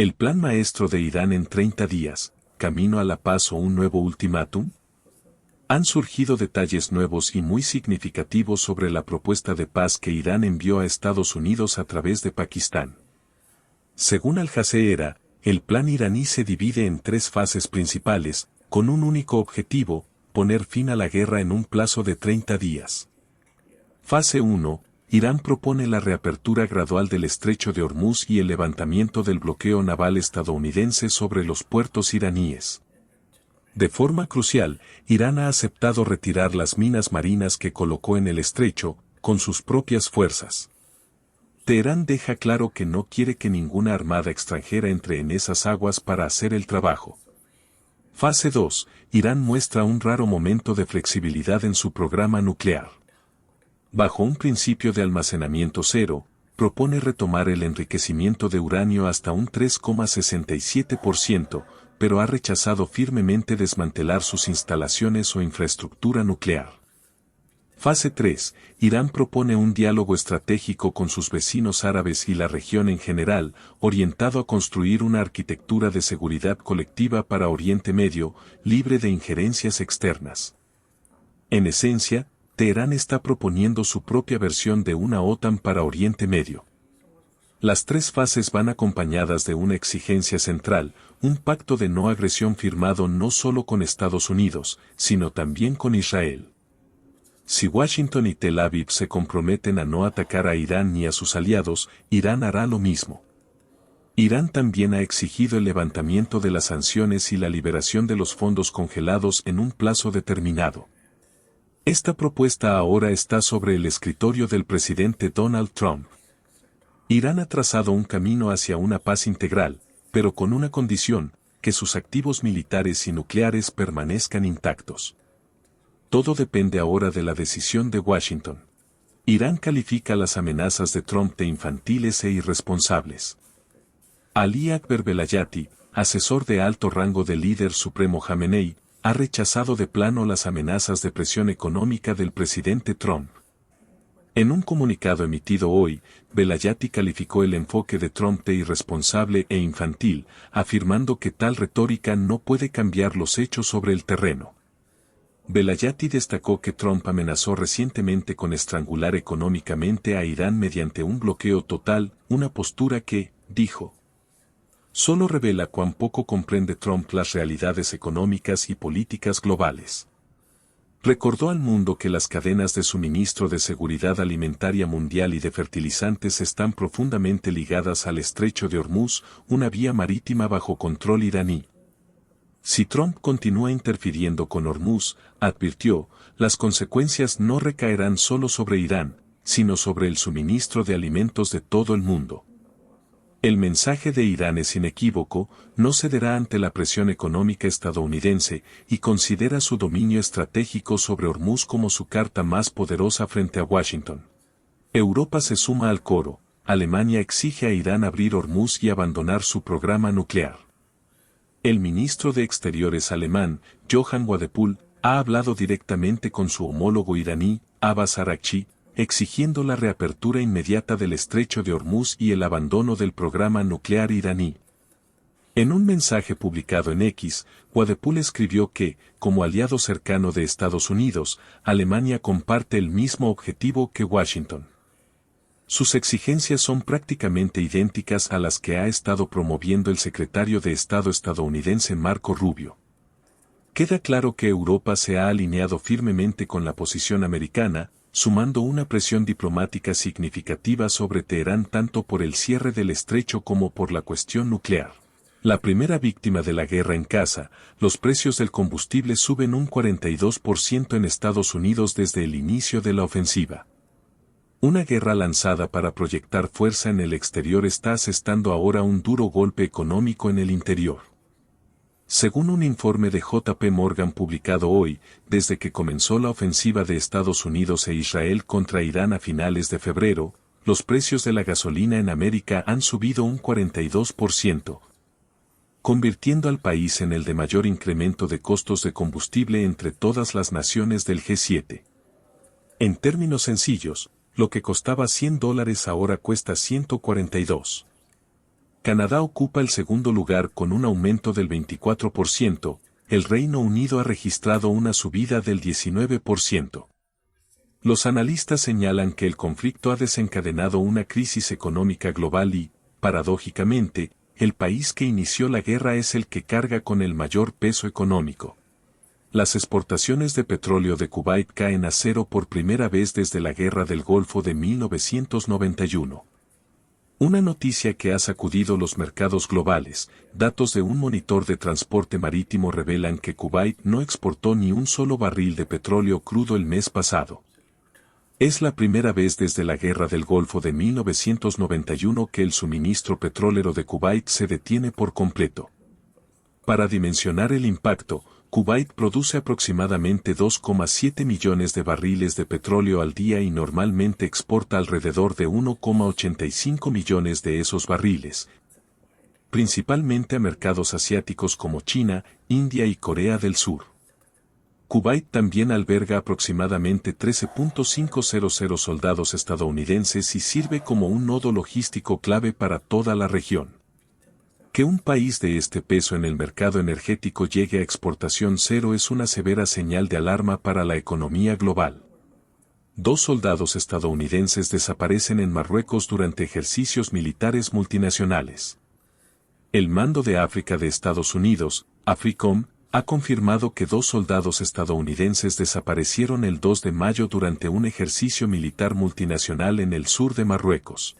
El plan maestro de Irán en 30 días, camino a la paz o un nuevo ultimátum. Han surgido detalles nuevos y muy significativos sobre la propuesta de paz que Irán envió a Estados Unidos a través de Pakistán. Según Al Jazeera, el plan iraní se divide en 3 fases principales, con un único objetivo: poner fin a la guerra en un plazo de 30 días. Fase 1. Irán propone la reapertura gradual del estrecho de Hormuz y el levantamiento del bloqueo naval estadounidense sobre los puertos iraníes. De forma crucial, Irán ha aceptado retirar las minas marinas que colocó en el estrecho, con sus propias fuerzas. Teherán deja claro que no quiere que ninguna armada extranjera entre en esas aguas para hacer el trabajo. Fase 2. Irán muestra un raro momento de flexibilidad en su programa nuclear. Bajo un principio de almacenamiento cero, propone retomar el enriquecimiento de uranio hasta un 3,67%, pero ha rechazado firmemente desmantelar sus instalaciones o infraestructura nuclear. Fase 3. Irán propone un diálogo estratégico con sus vecinos árabes y la región en general, orientado a construir una arquitectura de seguridad colectiva para Oriente Medio, libre de injerencias externas. En esencia, Teherán está proponiendo su propia versión de una OTAN para Oriente Medio. Las 3 fases van acompañadas de una exigencia central: un pacto de no agresión firmado no solo con Estados Unidos, sino también con Israel. Si Washington y Tel Aviv se comprometen a no atacar a Irán ni a sus aliados, Irán hará lo mismo. Irán también ha exigido el levantamiento de las sanciones y la liberación de los fondos congelados en un plazo determinado. Esta propuesta ahora está sobre el escritorio del presidente Donald Trump. Irán ha trazado un camino hacia una paz integral, pero con una condición: que sus activos militares y nucleares permanezcan intactos. Todo depende ahora de la decisión de Washington. Irán califica las amenazas de Trump de infantiles e irresponsables. Ali Akbar Velayati, asesor de alto rango del líder supremo Jamenei, ha rechazado de plano las amenazas de presión económica del presidente Trump. En un comunicado emitido hoy, Velayati calificó el enfoque de Trump de irresponsable e infantil, afirmando que tal retórica no puede cambiar los hechos sobre el terreno. Velayati destacó que Trump amenazó recientemente con estrangular económicamente a Irán mediante un bloqueo total, una postura que, dijo, solo revela cuán poco comprende Trump las realidades económicas y políticas globales. Recordó al mundo que las cadenas de suministro de seguridad alimentaria mundial y de fertilizantes están profundamente ligadas al estrecho de Hormuz, una vía marítima bajo control iraní. Si Trump continúa interfiriendo con Hormuz, advirtió, las consecuencias no recaerán solo sobre Irán, sino sobre el suministro de alimentos de todo el mundo. El mensaje de Irán es inequívoco: no cederá ante la presión económica estadounidense y considera su dominio estratégico sobre Hormuz como su carta más poderosa frente a Washington. Europa se suma al coro: Alemania exige a Irán abrir Hormuz y abandonar su programa nuclear. El ministro de Exteriores alemán, Johann Wadephul, ha hablado directamente con su homólogo iraní, Abbas Araghchi, exigiendo la reapertura inmediata del estrecho de Hormuz y el abandono del programa nuclear iraní. En un mensaje publicado en X, Wadephul escribió que, como aliado cercano de Estados Unidos, Alemania comparte el mismo objetivo que Washington. Sus exigencias son prácticamente idénticas a las que ha estado promoviendo el secretario de Estado estadounidense Marco Rubio. Queda claro que Europa se ha alineado firmemente con la posición americana, sumando una presión diplomática significativa sobre Teherán tanto por el cierre del estrecho como por la cuestión nuclear. La primera víctima de la guerra en casa: los precios del combustible suben un 42% en Estados Unidos desde el inicio de la ofensiva. Una guerra lanzada para proyectar fuerza en el exterior está asestando ahora un duro golpe económico en el interior. Según un informe de JP Morgan publicado hoy, desde que comenzó la ofensiva de Estados Unidos e Israel contra Irán a finales de febrero, los precios de la gasolina en América han subido un 42%, convirtiendo al país en el de mayor incremento de costos de combustible entre todas las naciones del G7. En términos sencillos, lo que costaba $100 ahora cuesta $142. Canadá ocupa el segundo lugar con un aumento del 24%, el Reino Unido ha registrado una subida del 19%. Los analistas señalan que el conflicto ha desencadenado una crisis económica global y, paradójicamente, el país que inició la guerra es el que carga con el mayor peso económico. Las exportaciones de petróleo de Kuwait caen a cero por primera vez desde la Guerra del Golfo de 1991. Una noticia que ha sacudido los mercados globales, datos de un monitor de transporte marítimo revelan que Kuwait no exportó ni un solo barril de petróleo crudo el mes pasado. Es la primera vez desde la Guerra del Golfo de 1991 que el suministro petrolero de Kuwait se detiene por completo. Para dimensionar el impacto, Kuwait produce aproximadamente 2,7 millones de barriles de petróleo al día y normalmente exporta alrededor de 1,85 millones de esos barriles, principalmente a mercados asiáticos como China, India y Corea del Sur. Kuwait también alberga aproximadamente 13.500 soldados estadounidenses y sirve como un nodo logístico clave para toda la región. Que un país de este peso en el mercado energético llegue a exportación cero es una severa señal de alarma para la economía global. 2 soldados estadounidenses desaparecen en Marruecos durante ejercicios militares multinacionales. El Mando de África de Estados Unidos, AFRICOM, ha confirmado que 2 soldados estadounidenses desaparecieron el 2 de mayo durante un ejercicio militar multinacional en el sur de Marruecos.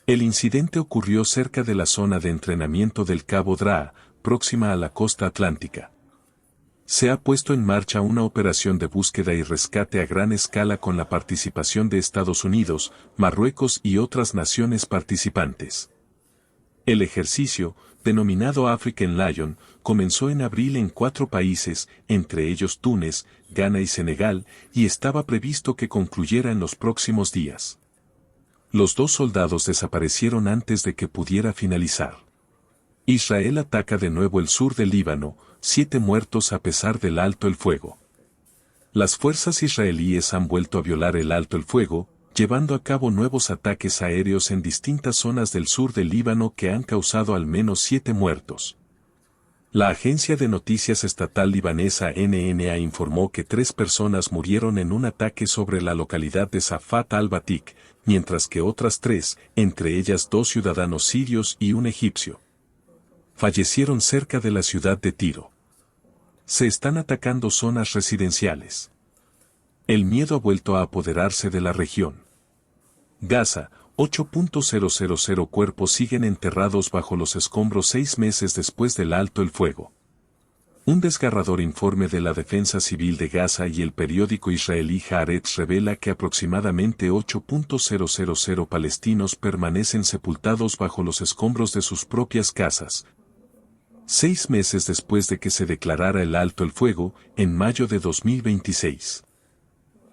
El incidente ocurrió cerca de la zona de entrenamiento del Cabo Draa, próxima a la costa atlántica. Se ha puesto en marcha una operación de búsqueda y rescate a gran escala con la participación de Estados Unidos, Marruecos y otras naciones participantes. El ejercicio, denominado African Lion, comenzó en abril en 4 países, entre ellos Túnez, Ghana y Senegal, y estaba previsto que concluyera en los próximos días. Los 2 soldados desaparecieron antes de que pudiera finalizar. Israel ataca de nuevo el sur del Líbano, 7 muertos a pesar del alto el fuego. Las fuerzas israelíes han vuelto a violar el alto el fuego, llevando a cabo nuevos ataques aéreos en distintas zonas del sur del Líbano que han causado al menos 7 muertos. La agencia de noticias estatal libanesa NNA informó que 3 personas murieron en un ataque sobre la localidad de Safat al-Batik, mientras que otras 3, entre ellas 2 ciudadanos sirios y un egipcio, fallecieron cerca de la ciudad de Tiro. Se están atacando zonas residenciales. El miedo ha vuelto a apoderarse de la región. Gaza, 8.000 cuerpos siguen enterrados bajo los escombros 6 meses después del alto el fuego. Un desgarrador informe de la Defensa Civil de Gaza y el periódico israelí Haaretz revela que aproximadamente 8.000 palestinos permanecen sepultados bajo los escombros de sus propias casas, 6 meses después de que se declarara el alto el fuego, en mayo de 2026.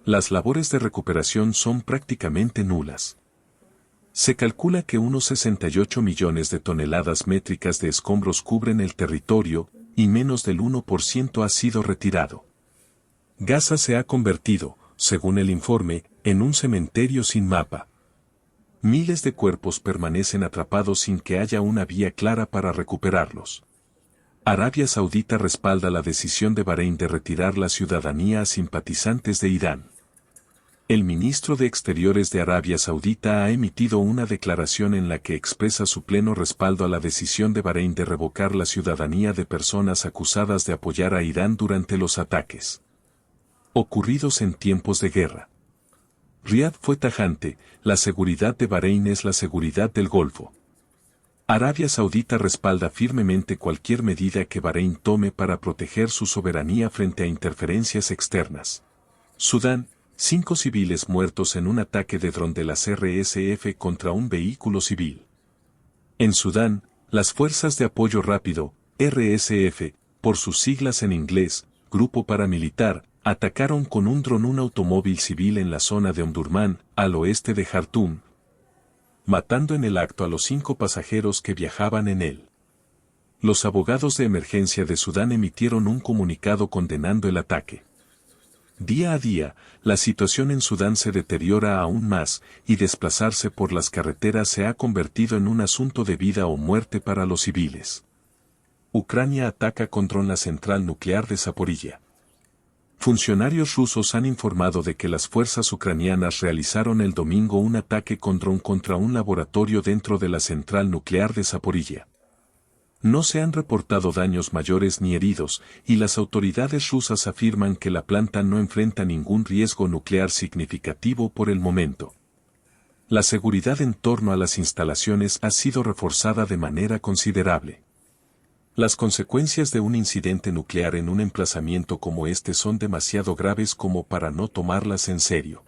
Las labores de recuperación son prácticamente nulas. Se calcula que unos 68 millones de toneladas métricas de escombros cubren el territorio, y menos del 1% ha sido retirado. Gaza se ha convertido, según el informe, en un cementerio sin mapa. Miles de cuerpos permanecen atrapados sin que haya una vía clara para recuperarlos. Arabia Saudita respalda la decisión de Bahrein de retirar la ciudadanía a simpatizantes de Irán. El ministro de Exteriores de Arabia Saudita ha emitido una declaración en la que expresa su pleno respaldo a la decisión de Bahrein de revocar la ciudadanía de personas acusadas de apoyar a Irán durante los ataques ocurridos en tiempos de guerra. Riad fue tajante: la seguridad de Bahrein es la seguridad del Golfo. Arabia Saudita respalda firmemente cualquier medida que Bahrein tome para proteger su soberanía frente a interferencias externas. Sudán: 5 civiles muertos en un ataque de dron de las RSF contra un vehículo civil. En Sudán, las Fuerzas de Apoyo Rápido, RSF, por sus siglas en inglés, Grupo Paramilitar, atacaron con un dron un automóvil civil en la zona de Omdurman, al oeste de Jartum, matando en el acto a los 5 pasajeros que viajaban en él. Los abogados de emergencia de Sudán emitieron un comunicado condenando el ataque. Día a día, la situación en Sudán se deteriora aún más, y desplazarse por las carreteras se ha convertido en un asunto de vida o muerte para los civiles. Ucrania ataca con dron la central nuclear de Zaporilla. Funcionarios rusos han informado de que las fuerzas ucranianas realizaron el domingo un ataque con dron contra un laboratorio dentro de la central nuclear de Zaporilla. No se han reportado daños mayores ni heridos, y las autoridades rusas afirman que la planta no enfrenta ningún riesgo nuclear significativo por el momento. La seguridad en torno a las instalaciones ha sido reforzada de manera considerable. Las consecuencias de un incidente nuclear en un emplazamiento como este son demasiado graves como para no tomarlas en serio.